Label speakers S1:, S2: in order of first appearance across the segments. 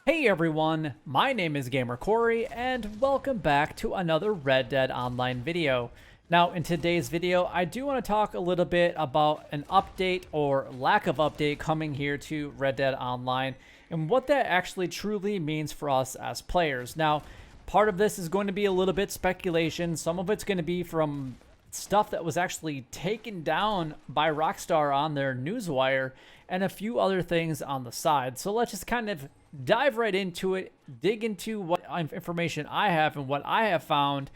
S1: Hey everyone, my name is Gamer Corey, and welcome back to another Red Dead Online video. Now, in today's video, I do want to talk a little bit about an update or lack of update coming here to Red Dead Online, and what that actually truly means for us as players. Now, part of this is going to be a little bit speculation. Some of it's going to be from stuff that was actually taken down by Rockstar on their newswire, and a few other things on the side. So let's just kind of dive right into it, dig into what information I have and what I have found,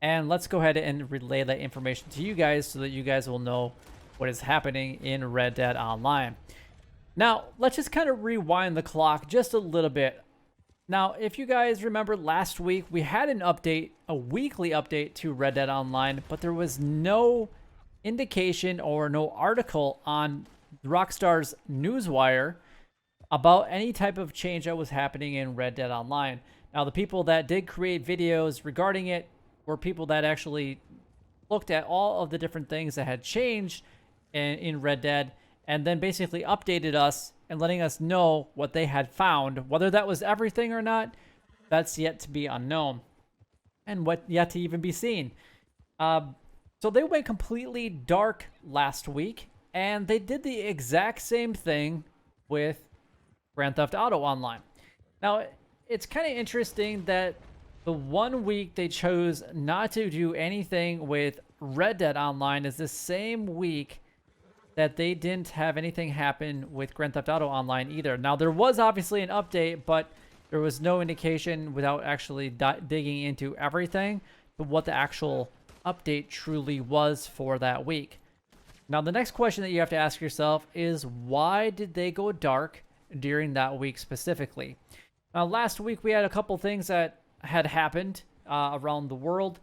S1: and let's go ahead and relay that information to you guys so that you guys will know what is happening in Red Dead Online. Now, let's just kind of rewind the clock just a little bit. Now, if you guys remember last week, we had an update, a weekly update to Red Dead Online, but there was no indication or no article on Rockstar's newswire about any type of change that was happening in Red Dead Online. Now, the people that did create videos regarding it were people that actually looked at all of the different things that had changed in Red Dead, and then basically updated us and letting us know what they had found. Whether that was everything or not, that's yet to be unknown, and what yet to even be seen. So they went completely dark last week, and they did the exact same thing with Grand Theft Auto Online. Now, it's kind of interesting that the 1 week they chose not to do anything with Red Dead Online is the same week that they didn't have anything happen with Grand Theft Auto Online either. Now, there was obviously an update, but there was no indication without actually digging into everything to what the actual update truly was for that week. Now, the next question that you have to ask yourself is, why did they go dark during that week specifically? Now, last week we had a couple things that had happened around the world,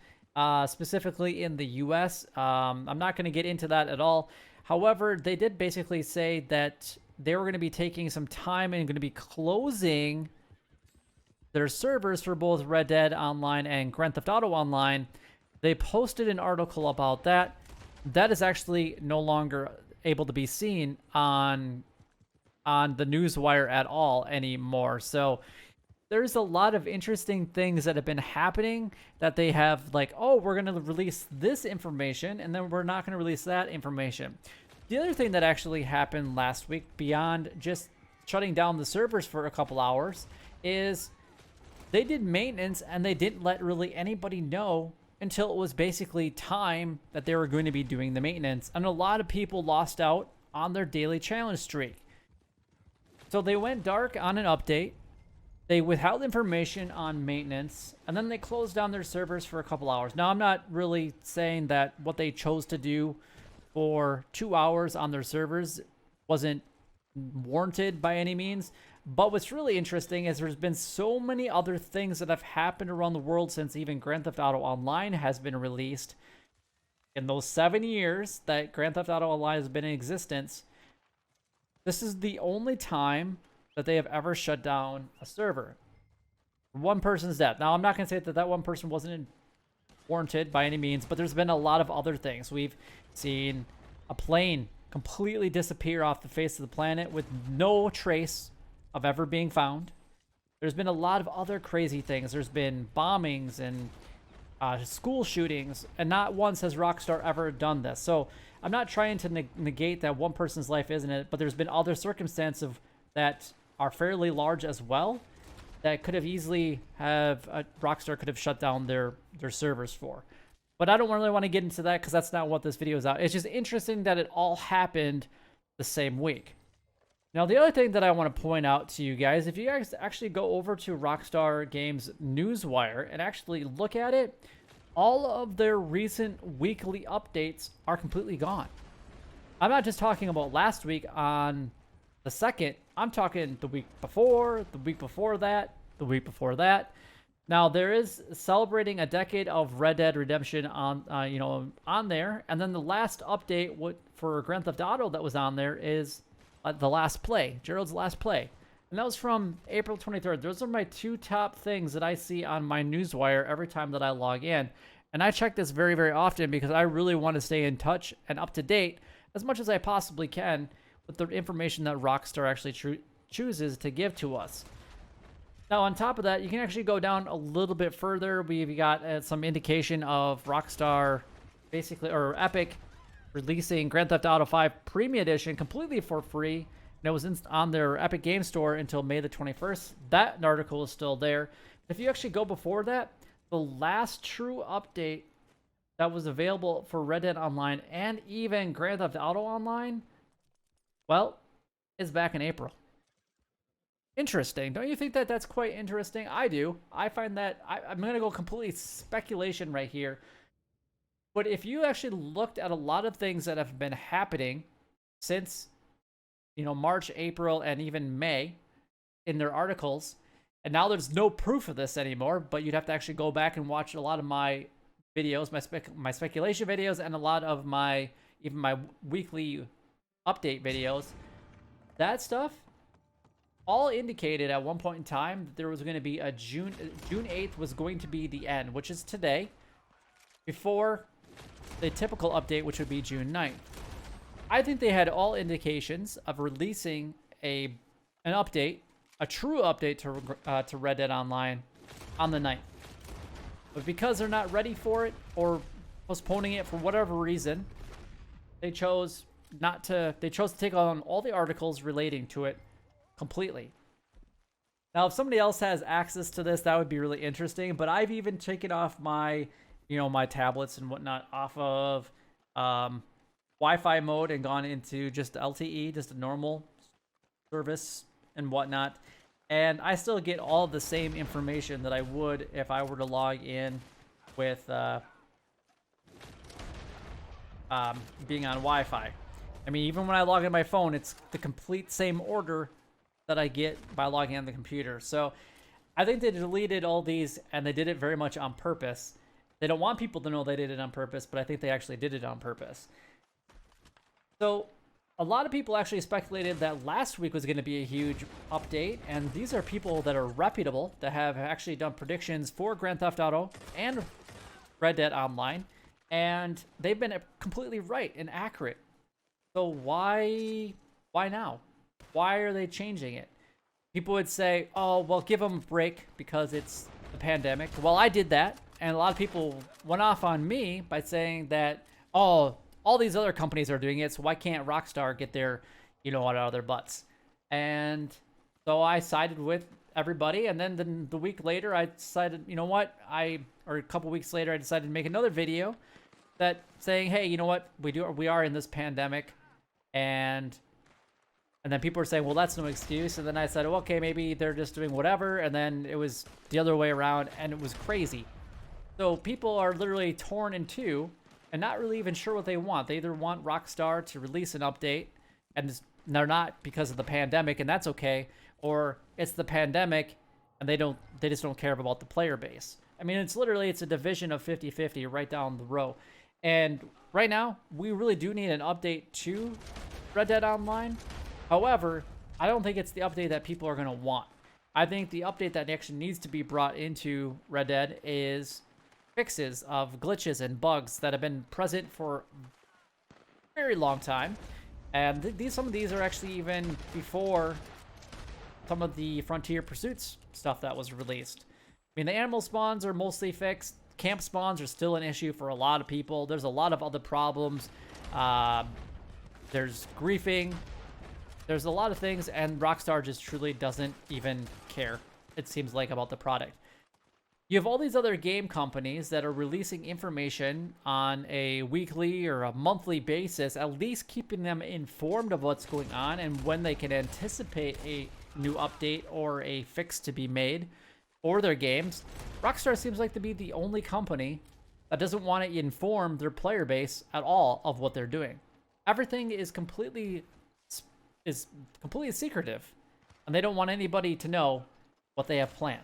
S1: specifically in the US. I'm not going to get into that at all. However, they did basically say that they were going to be taking some time and going to be closing their servers for both Red Dead Online and Grand Theft Auto Online. They posted an article about that. That is actually no longer able to be seen on the newswire at all anymore. So there's a lot of interesting things that have been happening that they have, like, oh, we're going to release this information and then we're not going to release that information. The other thing that actually happened last week, beyond just shutting down the servers for a couple hours, is they did maintenance and they didn't let really anybody know until it was basically time that they were going to be doing the maintenance. And a lot of people lost out on their daily challenge streak. So they went dark on an update. They withheld information on maintenance, and then they closed down their servers for a couple hours. Now, I'm not really saying that what they chose to do for 2 hours on their servers wasn't warranted by any means. But what's really interesting is there's been so many other things that have happened around the world since even Grand Theft Auto Online has been released. In those 7 years that Grand Theft Auto Online has been in existence, this is the only time that they have ever shut down a server. One person's death. Now, I'm not going to say that that one person wasn't warranted by any means, but there's been a lot of other things. We've seen a plane completely disappear off the face of the planet with no trace of ever being found. There's been a lot of other crazy things. There's been bombings and school shootings, and not once has Rockstar ever done this. So I'm not trying to negate that one person's life isn't it, but there's been other circumstances that are fairly large as well that could have easily Rockstar could have shut down their servers for. But I don't really want to get into that because that's not what this video is out. It's just interesting that it all happened the same week. Now, the other thing that I want to point out to you guys, if you guys actually go over to Rockstar Games Newswire and actually look at it, all of their recent weekly updates are completely gone. I'm not just talking about last week on the 2nd. I'm talking the week before, the week before that, the week before that. Now, there is celebrating a decade of Red Dead Redemption on on there, and then the last update for Grand Theft Auto that was on there is the last play, Gerald's last play. And that was from April 23rd. Those are my two top things that I see on my newswire every time that I log in. And I check this very, very often because I really want to stay in touch and up to date as much as I possibly can with the information that Rockstar actually chooses to give to us. Now, on top of that, you can actually go down a little bit further. We've got some indication of Rockstar, basically, or Epic, releasing Grand Theft Auto 5 Premium Edition completely for free. And it was on their Epic Game Store until May the 21st. That article is still there. If you actually go before that, the last true update that was available for Red Dead Online and even Grand Theft Auto Online, well, is back in April. Interesting. Don't you think that that's quite interesting? I do. I find that I'm going to go completely speculation right here. But if you actually looked at a lot of things that have been happening since, March, April, and even May in their articles, and now there's no proof of this anymore, but you'd have to actually go back and watch a lot of my videos, my speculation videos, and a lot of my weekly update videos. That stuff all indicated at one point in time that there was going to be a June 8th was going to be the end, which is today, before the typical update, which would be June 9th. I think they had all indications of releasing an update, a true update to Red Dead Online on the 9th. But because they're not ready for it or postponing it for whatever reason, they chose to take on all the articles relating to it completely. Now, if somebody else has access to this, that would be really interesting. But I've even taken off my, my tablets and whatnot off of Wi-Fi mode and gone into just LTE, just a normal service and whatnot. And I still get all the same information that I would if I were to log in with being on Wi-Fi. I mean, even when I log in my phone, it's the complete same order that I get by logging on the computer. So I think they deleted all these, and they did it very much on purpose. They don't want people to know they did it on purpose, but I think they actually did it on purpose. So a lot of people actually speculated that last week was going to be a huge update, and these are people that are reputable, that have actually done predictions for Grand Theft Auto and Red Dead Online, and they've been completely right and accurate. So why now? Why are they changing it? People would say, oh, well, give them a break because it's the pandemic. Well, I did that, and a lot of people went off on me by saying that, oh, all these other companies are doing it, so why can't Rockstar get their, out of their butts? And so I sided with everybody, and then the week later, I decided, or a couple weeks later, I decided to make another video that saying, hey, we are in this pandemic, and then people were saying, well, that's no excuse. And then I said, well, okay, maybe they're just doing whatever. And then it was the other way around, and it was crazy. So people are literally torn in two and not really even sure what they want. They either want Rockstar to release an update, and they're not because of the pandemic, and that's okay, or it's the pandemic, and they just don't care about the player base. I mean, it's a division of 50-50 right down the row. And right now, we really do need an update to Red Dead Online. However, I don't think it's the update that people are going to want. I think the update that actually needs to be brought into Red Dead is fixes of glitches and bugs that have been present for a very long time. And some of these are actually even before some of the Frontier Pursuits stuff that was released. I mean, the animal spawns are mostly fixed. Camp spawns are still an issue for a lot of people. There's a lot of other problems. There's griefing. There's a lot of things, and Rockstar just truly doesn't even care, it seems like, about the product. You have all these other game companies that are releasing information on a weekly or a monthly basis, at least keeping them informed of what's going on and when they can anticipate a new update or a fix to be made for their games. Rockstar seems like to be the only company that doesn't want to inform their player base at all of what they're doing. Everything is completely secretive, and they don't want anybody to know what they have planned.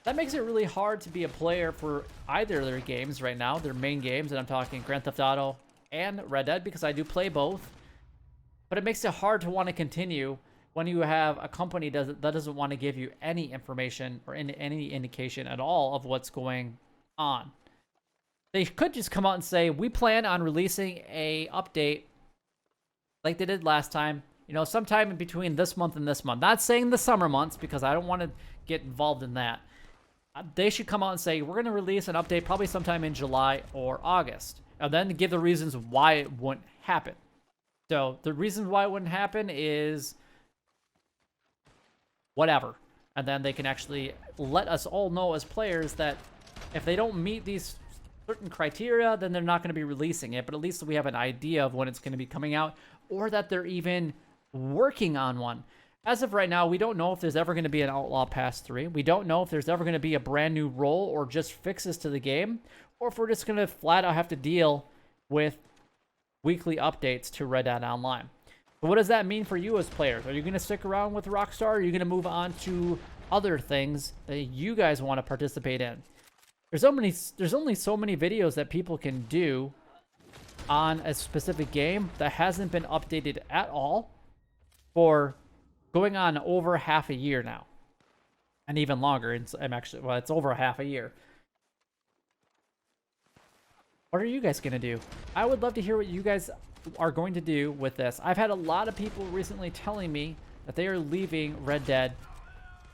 S1: That makes it really hard to be a player for either of their games right now, their main games, and I'm talking Grand Theft Auto and Red Dead, because I do play both. But it makes it hard to want to continue when you have a company that doesn't want to give you any information or any indication at all of what's going on. They could just come out and say, we plan on releasing a update like they did last time You know, sometime in between this month and this month. Not saying the summer months because I don't want to get involved in that. They should come out and say, we're going to release an update probably sometime in July or August. And then give the reasons why it wouldn't happen. So the reasons why it wouldn't happen is whatever. And then they can actually let us all know as players that if they don't meet these certain criteria, then they're not going to be releasing it. But at least we have an idea of when it's going to be coming out, or that they're even working on one. As of right now, we don't know if there's ever going to be an Outlaw Pass 3. We don't know if there's ever going to be a brand new role or just fixes to the game, or if we're just going to flat out have to deal with weekly updates to Red Dead Online. But what does that mean for you as players? Are you going to stick around with Rockstar? Or are you going to move on to other things that you guys want to participate in? There's only so many videos that people can do on a specific game that hasn't been updated at all for going on over half a year now, and even longer. It's over half a year. What are you guys gonna do? I would love to hear what you guys are going to do with this. I've had a lot of people recently telling me that they are leaving Red Dead.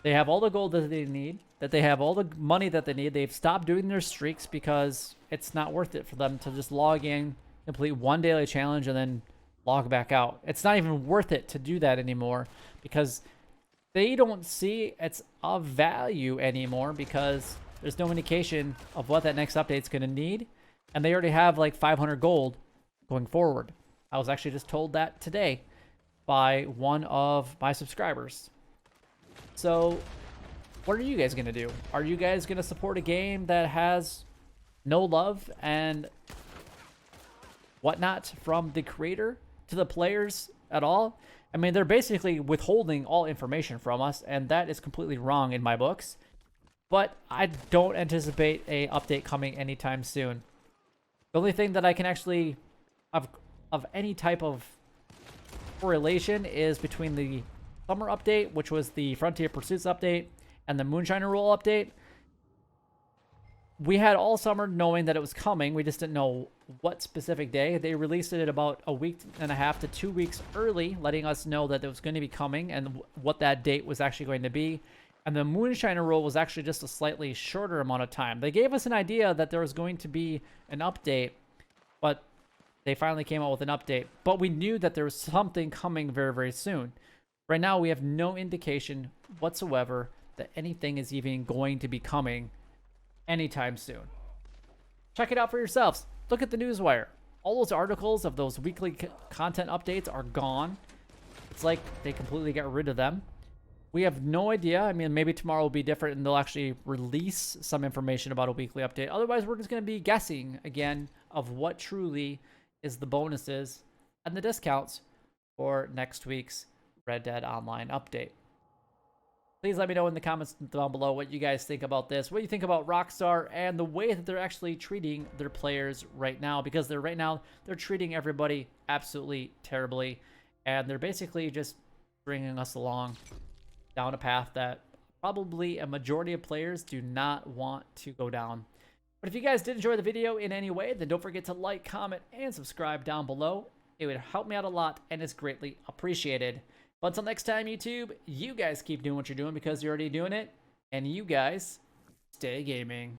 S1: They have all the gold that they need, that they have all the money that they need. They've stopped doing their streaks because it's not worth it for them to just log in, complete one daily challenge, and then log back out. It's not even worth it to do that anymore because they don't see it's of value anymore because there's no indication of what that next update's going to need, and they already have like 500 gold going forward. I was actually just told that today by one of my subscribers. So what are you guys going to do? Are you guys going to support a game that has no love and whatnot from the creator to the players at all? I mean, they're basically withholding all information from us, and that is completely wrong in my books. But I don't anticipate a update coming anytime soon. The only thing that I can actually of any type of correlation is between the summer update, which was the Frontier Pursuits update, and the Moonshiner Rule update. We had all summer knowing that it was coming. We just didn't know what specific day. They released it about a week and a half to 2 weeks early, letting us know that it was going to be coming and what that date was actually going to be. And the Moonshiner Rule was actually just a slightly shorter amount of time. They gave us an idea that there was going to be an update, but they finally came out with an update. But we knew that there was something coming very, very soon. Right now, we have no indication whatsoever that anything is even going to be coming anytime soon. Check it out for yourselves. Look at the newswire. All those articles of those weekly content updates are gone. It's like they completely got rid of them. We have no idea. I mean, maybe tomorrow will be different and they'll actually release some information about a weekly update. Otherwise, we're just going to be guessing again of what truly is the bonuses and the discounts for next week's Red Dead Online update. Please let me know in the comments down below what you guys think about this. What do you think about Rockstar and the way that they're actually treating their players right now? Because they're treating everybody absolutely terribly. And they're basically just bringing us along down a path that probably a majority of players do not want to go down. But if you guys did enjoy the video in any way, then don't forget to like, comment, and subscribe down below. It would help me out a lot and is greatly appreciated. But until next time, YouTube, you guys keep doing what you're doing because you're already doing it. And you guys stay gaming.